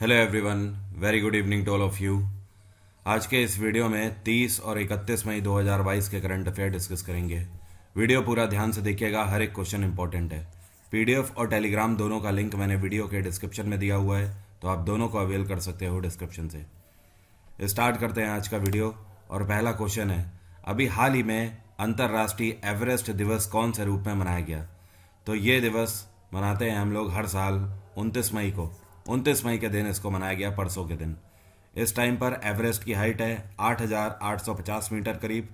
Hello everyone, very good evening to all of you. आज के इस वीडियो में 30 और 31 मई 2022 के करंट अफेयर डिस्कस करेंगे। वीडियो पूरा ध्यान से देखिएगा, हर एक क्वेश्चन इंपॉर्टेंट है। पीडीएफ और टेलीग्राम दोनों का लिंक मैंने वीडियो के डिस्क्रिप्शन में दिया हुआ है, तो आप दोनों को अवेल कर सकते हो डिस्क्रिप्शन से। स्टार्ट करते हैं आज का वीडियो। और पहला क्वेश्चन है, अभी हाल ही में अंतर्राष्ट्रीय एवरेस्ट दिवस कौन से रूप में मनाया गया? तो ये दिवस मनाते हैं हम लोग हर साल 29 मई को। 29 मई के दिन इसको मनाया गया, परसों के दिन। इस टाइम पर एवरेस्ट की हाइट है 8,850 मीटर करीब।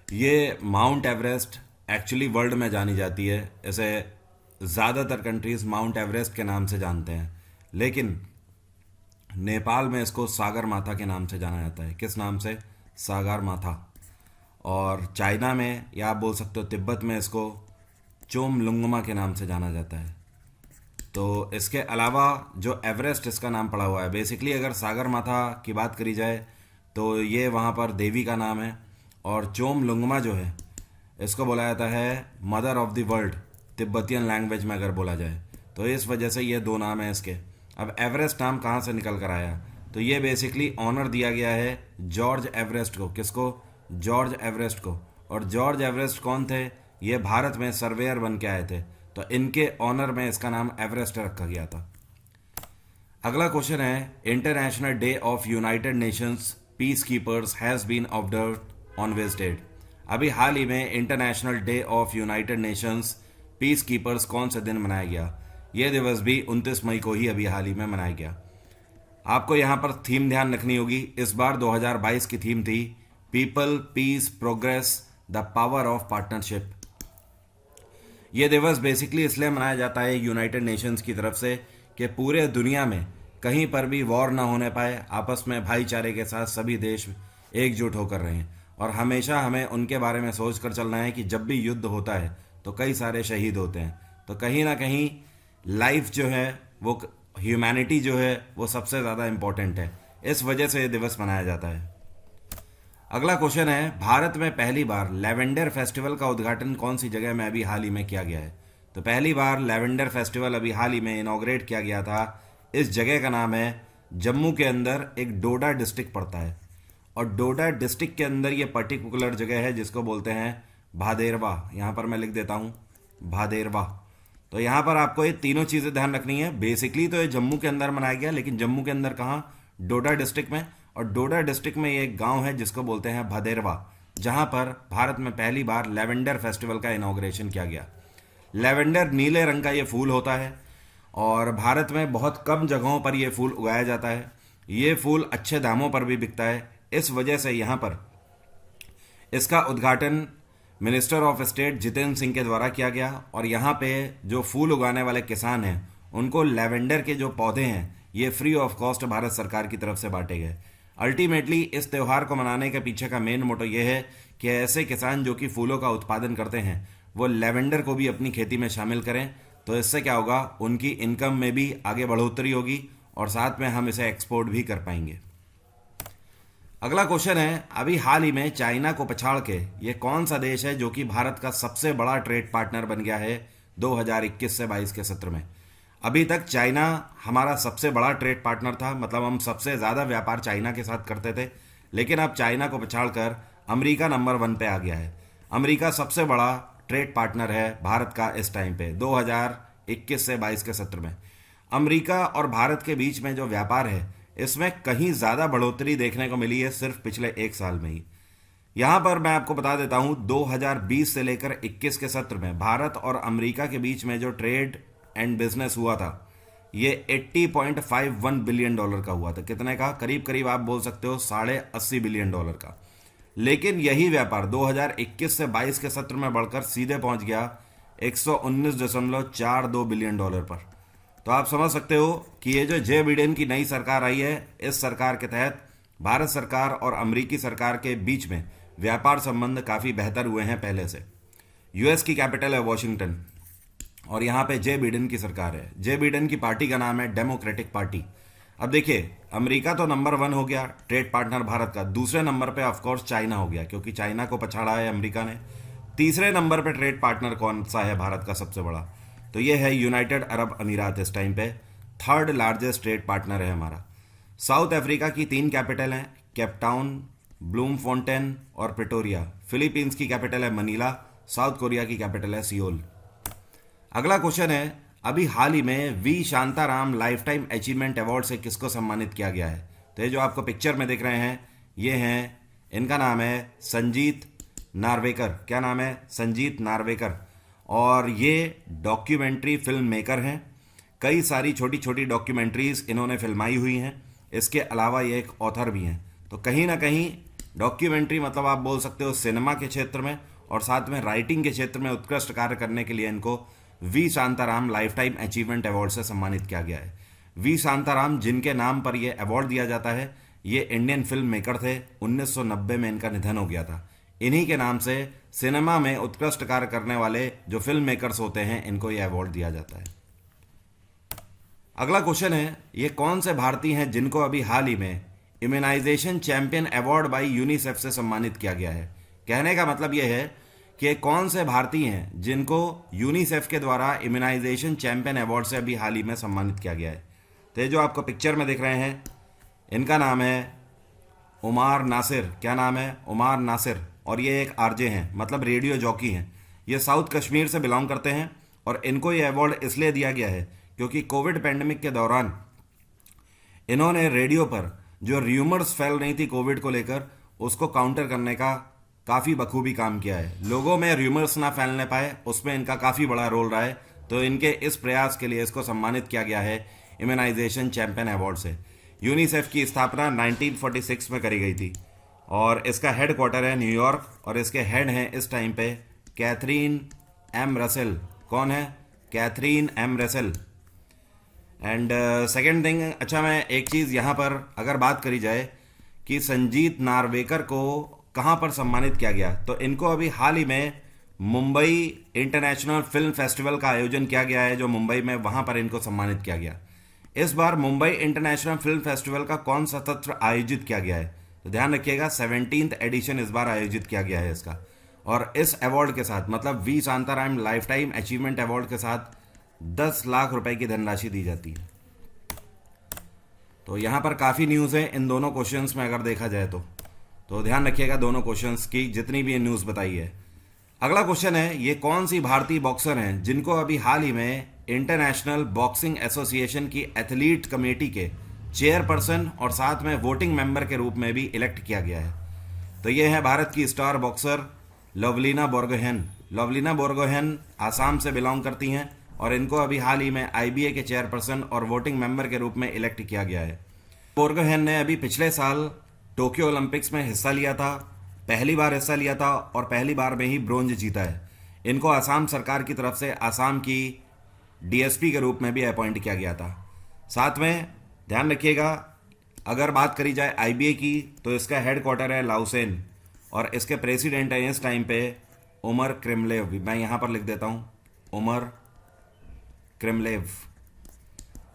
ये माउंट एवरेस्ट एक्चुअली वर्ल्ड में जानी जाती है। इसे ज़्यादातर कंट्रीज माउंट एवरेस्ट के नाम से जानते हैं, लेकिन नेपाल में इसको सागर माथा के नाम से जाना जाता है। किस नाम से? सागर माथा। और चाइना में, या आप बोल सकते हो तिब्बत में, इसको चोमलुंगमा के नाम से जाना जाता है। तो इसके अलावा जो एवरेस्ट इसका नाम पड़ा हुआ है, बेसिकली अगर सागर माथा की बात करी जाए तो ये वहाँ पर देवी का नाम है। और चोमलुंगमा जो है, इसको बोला जाता है mother of the world, Tibetan language में अगर बोला जाए तो। इस वजह से ये दो नाम हैं इसके। अब एवरेस्ट नाम कहाँ से निकल कर आया? तो ये बेसिकली ऑनर दिया गया है जॉर्ज एवरेस्ट को। किसको? जॉर्ज एवरेस्ट को। और जॉर्ज एवरेस्ट कौन थे? ये भारत में सर्वेयर बन के आए थे, तो इनके ऑनर में इसका नाम एवरेस्ट रखा गया था। अगला क्वेश्चन है, international day of United Nations peacekeepers has been observed on which date? अभी हाल ही में international day of United Nations peacekeepers कौन से दिन मनाया गया? यह दिवस भी 29 मई को ही अभी हाल ही में मनाया गया। आपको यहाँ पर थीम ध्यान रखनी होगी। इस बार 2022 की थीम थी people, peace, progress, the power of partnership. ये दिवस बेसिकली इसलिए मनाया जाता है यूनाइटेड नेशंस की तरफ से कि पूरे दुनिया में कहीं पर भी वॉर ना होने पाए, आपस में भाईचारे के साथ सभी देश एकजुट होकर रहें। और हमेशा हमें उनके बारे में सोच कर चलना है कि जब भी युद्ध होता है तो कई सारे शहीद होते हैं, तो कहीं ना कहीं लाइफ जो है वो, ह्यूमैनिटी जो है वो सबसे ज़्यादा इम्पोर्टेंट है। इस वजह से ये दिवस मनाया जाता है। अगला क्वेश्चन है, भारत में पहली बार लेवेंडर फेस्टिवल का उद्घाटन कौन सी जगह में अभी हाल ही में किया गया है? तो पहली बार लेवेंडर फेस्टिवल अभी हाल ही में इनॉग्रेट किया गया था। इस जगह का नाम है, जम्मू के अंदर एक डोडा डिस्ट्रिक्ट पड़ता है, और डोडा डिस्ट्रिक्ट के अंदर ये पर्टिकुलर जगह है जिसको बोलते हैं भादेरवा। यहाँ पर मैं लिख देता हूँ भादेरवा। तो यहाँ पर आपको ये तीनों चीज़ें ध्यान रखनी है। बेसिकली तो ये जम्मू के अंदर मनाया गया, लेकिन जम्मू के अंदर कहाँ? डोडा डिस्ट्रिक्ट में। और डोडा डिस्ट्रिक्ट में ये एक गांव है जिसको बोलते हैं भादेरवा, जहां पर भारत में पहली बार लेवेंडर फेस्टिवल का इनॉग्रेशन किया गया। लेवेंडर नीले रंग का ये फूल होता है, और भारत में बहुत कम जगहों पर यह फूल उगाया जाता है। ये फूल अच्छे दामों पर भी बिकता है। इस वजह से यहाँ पर इसका उद्घाटन minister of state Jitendra Singh के द्वारा किया गया। और यहाँ पे जो फूल उगाने वाले किसान हैं, उनको लेवेंडर के जो पौधे हैं ये फ्री ऑफ कॉस्ट भारत सरकार की तरफ से बांटे गए। अल्टीमेटली इस त्यौहार को मनाने के पीछे का मेन मोटो ये है कि ऐसे किसान जो कि फूलों का उत्पादन करते हैं वो लेवेंडर को भी अपनी खेती में शामिल करें। तो इससे क्या होगा, उनकी इनकम में भी आगे बढ़ोतरी होगी, और साथ में हम इसे एक्सपोर्ट भी कर पाएंगे। अगला क्वेश्चन है, अभी हाल ही में चाइना को पछाड़ के ये कौन सा देश है जो कि भारत का सबसे बड़ा ट्रेड पार्टनर बन गया है 2021 से 22 के सत्र में? अभी तक चाइना हमारा सबसे बड़ा ट्रेड पार्टनर था, मतलब हम सबसे ज़्यादा व्यापार चाइना के साथ करते थे। लेकिन अब चाइना को पछाड़कर अमेरिका नंबर 1 पे आ गया है। अमेरिका सबसे बड़ा ट्रेड पार्टनर है भारत का इस टाइम पे 2021 से 22 के सत्र में। अमेरिका और भारत के बीच में जो व्यापार है, इसमें कहीं ज़्यादा बढ़ोतरी देखने को मिली है सिर्फ पिछले एक साल में ही। यहाँ पर मैं आपको बता देता हूँ, 2020 से लेकर 21 के सत्र में भारत और अमेरिका के बीच में जो ट्रेड एंड बिजनेस हुआ था, ये $80.51 बिलियन का हुआ था। कितने का? करीब करीब आप बोल सकते हो $80.5 बिलियन का। लेकिन यही व्यापार 2021 से 22 के सत्र में बढ़कर सीधे पहुंच गया 119.42 बिलियन पर। तो आप समझ सकते हो कि ये जो जे बिडेन की नई सरकार आई है, इस सरकार के तहत भारत सरकार और अमेरिकी सरकार के बीच में व्यापार संबंध काफ़ी बेहतर हुए हैं पहले से। यूएस की कैपिटल है वॉशिंगटन, और यहाँ पे जे बिडेन की सरकार है। जे बिडेन की पार्टी का नाम है डेमोक्रेटिक पार्टी। अब देखिए, अमेरिका तो नंबर 1 हो गया ट्रेड पार्टनर भारत का। दूसरे नंबर पे ऑफकोर्स चाइना हो गया, क्योंकि चाइना को पछाड़ा है अमेरिका ने। तीसरे नंबर पे ट्रेड पार्टनर कौन सा है भारत का सबसे बड़ा? तो ये है यूनाइटेड अरब अमीरात इस टाइम पे। थर्ड लार्जेस्ट ट्रेड पार्टनर है हमारा। साउथ अफ्रीका की 3 कैपिटल हैं, केपटाउन, ब्लूमफोंटेन और प्रिटोरिया। फिलीपींस की कैपिटल है मनीला। साउथ कोरिया की कैपिटल है सियोल। अगला क्वेश्चन है, अभी हाल ही में V Shantaram lifetime achievement award से किसको सम्मानित किया गया है? तो ये जो आपको पिक्चर में दिख रहे हैं ये हैं, इनका नाम है संजीत नार्वेकर। क्या नाम है? संजीत नार्वेकर। और ये डॉक्यूमेंट्री फिल्म मेकर हैं। कई सारी छोटी छोटी डॉक्यूमेंट्रीज इन्होंने फिल्माई हुई हैं। इसके अलावा ये एक ऑथर भी हैं। तो कहीं ना कहीं डॉक्यूमेंट्री मतलब आप बोल सकते हो सिनेमा के क्षेत्र में और साथ में राइटिंग के क्षेत्र में उत्कृष्ट कार्य करने के लिए इनको V Shantaram lifetime achievement award से सम्मानित किया गया है। वी शांताराम जिनके नाम पर यह अवार्ड दिया जाता है, ये इंडियन फिल्म मेकर थे। 1990 में इनका निधन हो गया था। इन्हीं के नाम से सिनेमा में उत्कृष्ट कार्य करने वाले जो फिल्म मेकर्स होते हैं इनको यह अवार्ड दिया जाता है। अगला क्वेश्चन है, ये कौन से भारतीय हैं जिनको अभी हाल ही में immunisation champion award by UNICEF से सम्मानित किया गया है? कहने का मतलब यह है कि कौन से भारतीय हैं जिनको यूनिसेफ के द्वारा इम्यूनाइजेशन चैंपियन अवार्ड से अभी हाल ही में सम्मानित किया गया है। तो ये जो आपको पिक्चर में दिख रहे हैं इनका नाम है उमार नासिर। क्या नाम है? उमार नासिर। और ये एक आरजे हैं, मतलब रेडियो जॉकी हैं। ये साउथ कश्मीर से बिलोंग करते हैं और इनको ये अवार्ड इसलिए दिया गया है क्योंकि कोविड पैंडेमिक के दौरान इन्होंने रेडियो पर जो र्यूमर्स फैल रही थी कोविड को लेकर, उसको काउंटर करने का काफ़ी बखूबी काम किया है। लोगों में र्यूमर्स ना फैलने पाए, उसमें इनका काफ़ी बड़ा रोल रहा है। तो इनके इस प्रयास के लिए इसको सम्मानित किया गया है इम्यूनाइजेशन चैंपियन अवार्ड से। यूनिसेफ की स्थापना 1946 में करी गई थी और इसका हेड क्वार्टर है न्यूयॉर्क और इसके हेड हैं इस टाइम पे कैथरीन एम रसेल। कौन है? Catherine M Russell. And second thing, अच्छा मैं एक चीज़ यहाँ पर अगर बात करी जाए कि संजीत नार्वेकर को कहाँ पर सम्मानित किया गया, तो इनको अभी हाल ही में मुंबई इंटरनेशनल फिल्म फेस्टिवल का आयोजन किया गया है जो मुंबई में, वहाँ पर इनको सम्मानित किया गया। इस बार मुंबई इंटरनेशनल फिल्म फेस्टिवल का कौन सा सत्र आयोजित किया गया है? तो ध्यान रखिएगा 17th एडिशन इस बार आयोजित किया गया है इसका। और इस अवार्ड के साथ मतलब V Shantaram lifetime achievement award के साथ 10 लाख रुपए की धनराशि दी जाती है। तो यहाँ पर काफ़ी न्यूज़ है इन दोनों क्वेश्चंस में अगर देखा जाए तो ध्यान रखिएगा दोनों क्वेश्चंस की जितनी भी न्यूज़ बताई है। अगला क्वेश्चन है, ये कौन सी भारतीय बॉक्सर हैं जिनको अभी हाल ही में इंटरनेशनल बॉक्सिंग एसोसिएशन की एथलीट कमेटी के चेयरपर्सन और साथ में वोटिंग मेंबर के रूप में भी इलेक्ट किया गया है? तो ये है भारत की स्टार बॉक्सर लवलीना बोरगोहेन। लवलीना बोरगोहेन आसाम से बिलोंग करती हैं और इनको अभी हाल ही में आईबीए के चेयरपर्सन और वोटिंग मेंबर के रूप में इलेक्ट किया गया है। बोरगोहेन ने अभी पिछले साल टोक्यो ओलंपिक्स में हिस्सा लिया था, पहली बार हिस्सा लिया था और पहली बार में ही ब्रोंज जीता है। इनको आसाम सरकार की तरफ से आसाम की डीएसपी के रूप में भी अपॉइंट किया गया था। साथ में ध्यान रखिएगा अगर बात करी जाए आईबीए की तो इसका हेड क्वार्टर है लाओसेन और इसके प्रेसिडेंट हैं इस टाइम पे उमर क्रेमलेव। मैं यहाँ पर लिख देता हूँ उमर क्रेमलेव।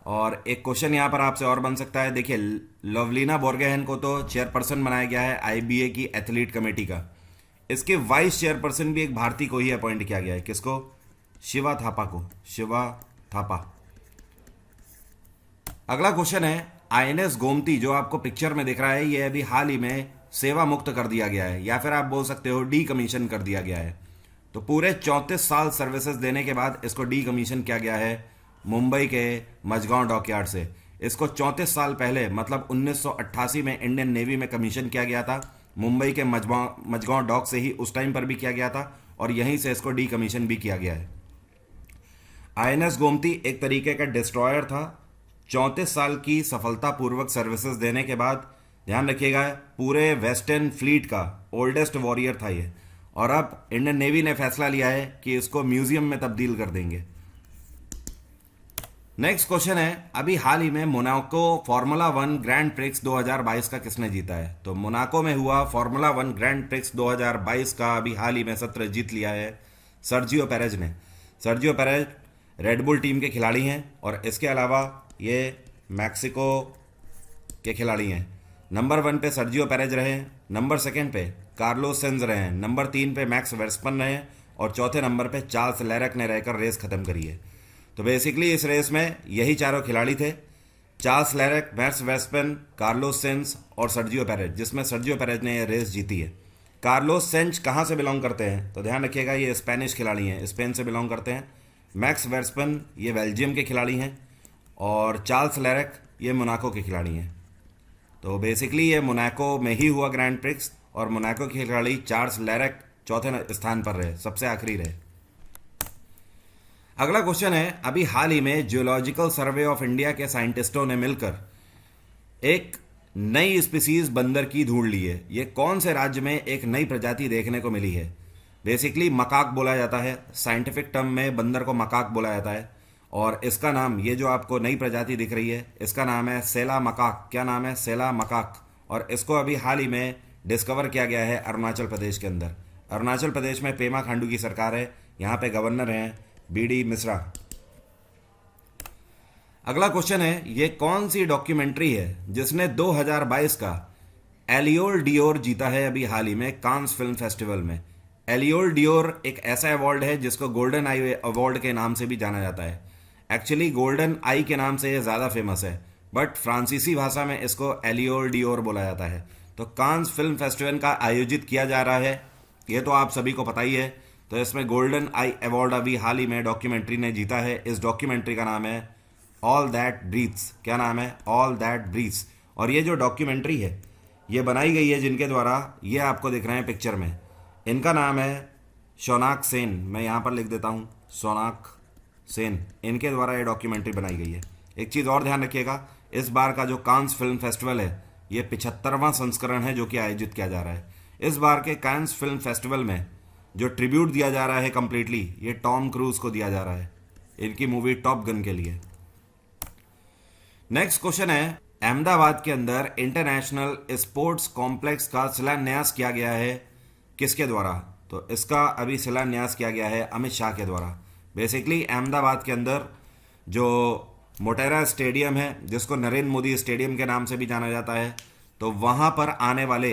और एक क्वेश्चन यहाँ पर आपसे और बन सकता है, देखिए लवलीना बोरगोहेन को तो चेयरपर्सन बनाया गया है आईबीए की एथलीट कमेटी का, इसके वाइस चेयरपर्सन भी एक भारतीय को ही अपॉइंट किया गया है। किसको? शिवा थापा को। शिवा थापा। अगला क्वेश्चन है, आईएनएस गोमती जो आपको पिक्चर में दिख रहा है ये अभी हाल ही में सेवा मुक्त कर दिया गया है या फिर आप बोल सकते हो डी कमीशन कर दिया गया है। तो पूरे 34 साल सर्विसेज देने के बाद इसको डी कमीशन किया गया है मुंबई के मझगांव डॉकयार्ड से। इसको 34 साल पहले मतलब 1988 में इंडियन नेवी में कमीशन किया गया था। मुंबई के मझगांव डॉक से ही उस टाइम पर भी किया गया था और यहीं से इसको डी कमीशन भी किया गया है। आईएनएस गोमती एक तरीके का डिस्ट्रॉयर था। 34 साल की सफलतापूर्वक सर्विसेज देने के बाद ध्यान रखिएगा पूरे वेस्टर्न फ्लीट का ओल्डेस्ट वॉरियर था ये, और अब इंडियन नेवी ने फैसला लिया है कि इसको म्यूजियम में तब्दील कर देंगे। नेक्स्ट क्वेश्चन है, अभी हाल ही में मोनाको फार्मूला 1 ग्रैंड प्रिक्स 2022 का किसने जीता है? तो मोनाको में हुआ फार्मूला 1 ग्रैंड प्रिक्स 2022 का अभी हाल ही में सत्र जीत लिया है सर्जियो पेरेज ने। सर्जियो पेरेज रेडबुल टीम के खिलाड़ी हैं और इसके अलावा ये मैक्सिको के खिलाड़ी हैं। नंबर 1 पे सर्जियो पेरेज रहे, नंबर 2 पे कार्लोस सेंज रहे हैं, नंबर 3 पे मैक्स वर्स्टपन रहे और चौथे नंबर पे चार्ल्स लेरक ने रहकर रेस खत्म करी है। तो बेसिकली इस रेस में यही चारों खिलाड़ी थे, Charles Leclerc, Max Verstappen, Carlos Sainz और सर्जियो पेरेज, जिसमें सर्जियो पेरेज ने यह रेस जीती है। कार्लोस सेंज कहाँ से बिलोंग करते हैं तो ध्यान रखिएगा, ये स्पेनिश खिलाड़ी हैं, स्पेन से बिलोंग करते हैं। मैक्स वर्स्टेपन ये बेल्जियम के खिलाड़ी हैं और चार्ल्स लेरेक ये मोनाको के खिलाड़ी हैं। तो बेसिकली ये मोनाको में ही हुआ ग्रैंड प्रिक्स और मोनाको के खिलाड़ी चार्ल्स लेरेक चौथे स्थान पर रहे, सबसे आखिरी रहे। अगला क्वेश्चन है, अभी हाल ही में जियोलॉजिकल सर्वे ऑफ इंडिया के साइंटिस्टों ने मिलकर एक नई स्पीसीज बंदर की ढूंढ ली है। ये कौन से राज्य में एक नई प्रजाति देखने को मिली है? बेसिकली मकाक बोला जाता है, साइंटिफिक टर्म में बंदर को मकाक बोला जाता है और इसका नाम, ये जो आपको नई प्रजाति दिख रही है, इसका नाम है सेला मकाक। क्या नाम है? सेला मकाक। और इसको अभी हाल ही में डिस्कवर किया गया है अरुणाचल प्रदेश के अंदर। अरुणाचल प्रदेश में पेमा खांडू की सरकार है, यहाँ पे गवर्नर हैं बीडी मिश्रा। अगला क्वेश्चन है, ये कौन सी डॉक्यूमेंट्री है जिसने 2022 का एलियोल डियोर जीता है अभी हाल ही में कांस फिल्म फेस्टिवल में? एलियोल डियोर एक ऐसा अवार्ड है जिसको गोल्डन आई अवार्ड के नाम से भी जाना जाता है। एक्चुअली गोल्डन आई के नाम से ये ज़्यादा फेमस है, बट फ्रांसीसी भाषा में इसको एलियोल डियोर बोला जाता है। तो कांस फिल्म फेस्टिवल का आयोजित किया जा रहा है, ये तो आप सभी को पता ही है। तो इसमें गोल्डन आई अवार्ड अभी हाल ही में डॉक्यूमेंट्री ने जीता है। इस डॉक्यूमेंट्री का नाम है ऑल दैट ब्रीथ्स। क्या नाम है? All that breathes. और ये जो डॉक्यूमेंट्री है ये बनाई गई है जिनके द्वारा, ये आपको दिख रहे हैं पिक्चर में, इनका नाम है शौनाक सेन। मैं यहाँ पर लिख देता हूँ, शौनाक सेन। इनके द्वारा ये डॉक्यूमेंट्री बनाई गई है। एक चीज़ और ध्यान रखिएगा, इस बार का जो कांस फिल्म फेस्टिवल है ये 75वां संस्करण है जो कि आयोजित किया जा रहा है। इस बार के कांस फिल्म फेस्टिवल में जो ट्रिब्यूट दिया जा रहा है कंप्लीटली, ये टॉम क्रूज को दिया जा रहा है, इनकी मूवी टॉप गन के लिए। नेक्स्ट क्वेश्चन है, अहमदाबाद के अंदर इंटरनेशनल स्पोर्ट्स कॉम्प्लेक्स का शिलान्यास किया गया है किसके द्वारा? तो इसका अभी शिलान्यास किया गया है अमित शाह के द्वारा। बेसिकली अहमदाबाद के अंदर जो मोटेरा स्टेडियम है, जिसको नरेंद्र मोदी स्टेडियम के नाम से भी जाना जाता है, तो वहाँ पर आने वाले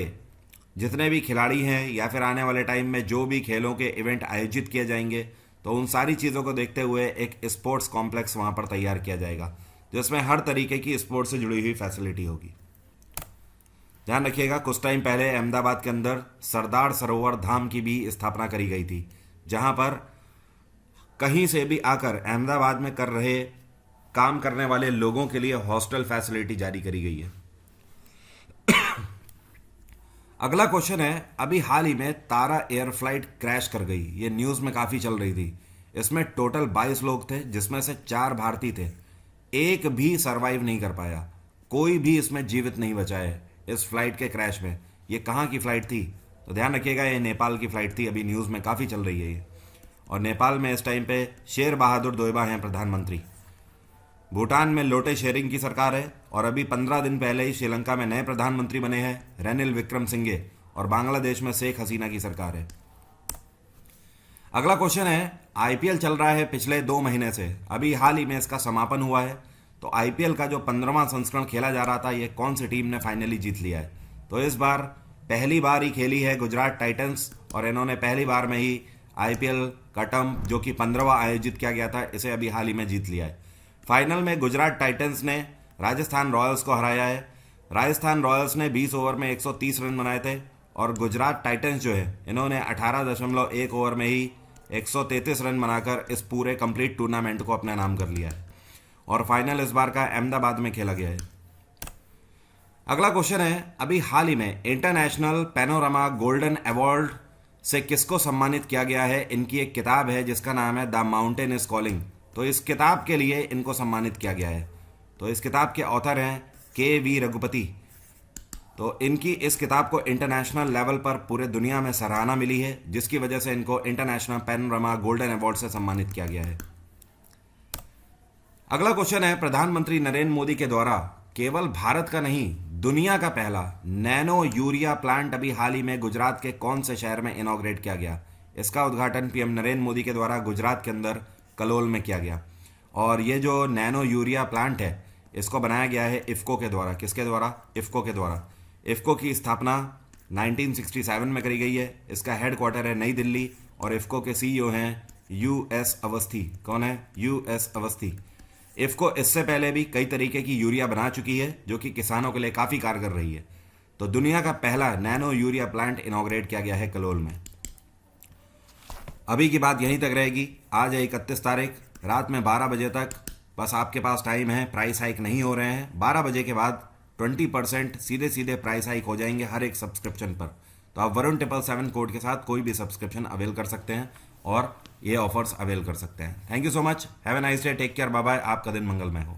जितने भी खिलाड़ी हैं या फिर आने वाले टाइम में जो भी खेलों के इवेंट आयोजित किए जाएंगे, तो उन सारी चीज़ों को देखते हुए एक स्पोर्ट्स कॉम्प्लेक्स वहाँ पर तैयार किया जाएगा जिसमें हर तरीके की स्पोर्ट्स से जुड़ी हुई फैसिलिटी होगी। ध्यान रखिएगा, कुछ टाइम पहले अहमदाबाद के अंदर सरदार सरोवर धाम की भी स्थापना करी गई थी, जहाँ पर कहीं से भी आकर अहमदाबाद में कर रहे काम करने वाले लोगों के लिए हॉस्टल फैसिलिटी जारी करी गई है। अगला क्वेश्चन है, अभी हाल ही में तारा एयर फ्लाइट क्रैश कर गई, ये न्यूज़ में काफ़ी चल रही थी। इसमें टोटल 22 लोग थे जिसमें से 4 भारतीय थे, एक भी सरवाइव नहीं कर पाया, कोई भी इसमें जीवित नहीं बचा है इस फ्लाइट के क्रैश में। ये कहाँ की फ़्लाइट थी? तो ध्यान रखिएगा, ये नेपाल की फ़्लाइट थी। अभी न्यूज़ में काफ़ी चल रही है ये। और नेपाल में इस टाइम पे शेर बहादुर दोइबा हैं प्रधानमंत्री। भूटान में लोटे शेरिंग की सरकार है और अभी 15 दिन पहले ही श्रीलंका में नए प्रधानमंत्री बने हैं रेनिल विक्रमसिंघे, और बांग्लादेश में शेख हसीना की सरकार है। अगला क्वेश्चन है, आईपीएल चल रहा है पिछले 2 महीने से, अभी हाल ही में इसका समापन हुआ है। तो आईपीएल का जो 15वां संस्करण खेला जा रहा था, ये कौन सी टीम ने फाइनली जीत लिया है? तो इस बार पहली बार ही खेली है गुजरात टाइटंस, और इन्होंने पहली बार में ही आईपीएल का टर्म जो कि 15वां आयोजित किया गया था, इसे अभी हाल ही में जीत लिया है। फाइनल में गुजरात टाइटंस ने राजस्थान रॉयल्स को हराया है। राजस्थान रॉयल्स ने 20 ओवर में 130 रन बनाए थे और गुजरात टाइटंस जो है इन्होंने 18.1 ओवर में ही 133 रन बनाकर इस पूरे कंप्लीट टूर्नामेंट को अपने नाम कर लिया है। और फाइनल इस बार का अहमदाबाद में खेला गया है। अगला क्वेश्चन है, अभी हाल ही में इंटरनेशनल पैनोरामा गोल्डन अवार्ड से किसको सम्मानित किया गया है? इनकी एक किताब है जिसका नाम है द माउंटेन इज कॉलिंग, तो इस किताब के लिए इनको सम्मानित किया गया है। तो इस किताब के ऑथर हैं के.वी. रघुपति। तो इनकी इस किताब को इंटरनेशनल लेवल पर पूरे दुनिया में सराहना मिली है, जिसकी वजह से इनको इंटरनेशनल पैनोरामा गोल्डन अवार्ड से सम्मानित किया गया है। अगला क्वेश्चन है, प्रधानमंत्री नरेंद्र मोदी के द्वारा केवल भारत का नहीं दुनिया का पहला नैनो यूरिया प्लांट अभी हाल ही में गुजरात के कौन से शहर में इनॉग्रेट किया गया? इसका उद्घाटन पीएम नरेंद्र मोदी के द्वारा गुजरात के अंदर कलोल में किया गया। और ये जो नैनो यूरिया प्लांट है इसको बनाया गया है इफ़को के द्वारा। किसके द्वारा? इफ़को के द्वारा। इफ़को की स्थापना 1967 में करी गई है। इसका हेड क्वार्टर है नई दिल्ली और इफ़को के सीईओ हैं US अवस्थी। कौन है? US अवस्थी। इफ़को इससे पहले भी कई तरीके की यूरिया बना चुकी है जो कि किसानों के लिए काफ़ी कारगर रही है। तो दुनिया का पहला नैनो यूरिया प्लांट इनॉग्रेट किया गया है कलोल में। अभी की बात यहीं तक रहेगी। आज है 31 तारीख, रात में 12 बजे तक बस आपके पास टाइम है। प्राइस हाइक नहीं हो रहे हैं। 12 बजे के बाद 20% सीधे सीधे प्राइस हाइक हो जाएंगे हर एक सब्सक्रिप्शन पर। तो आप वरुण 777 कोड के साथ कोई भी सब्सक्रिप्शन अवेल कर सकते हैं और ये ऑफर्स अवेल कर सकते हैं। Thank you so much. Have a nice day. Take care. Bye bye. आपका दिन मंगलमय हो।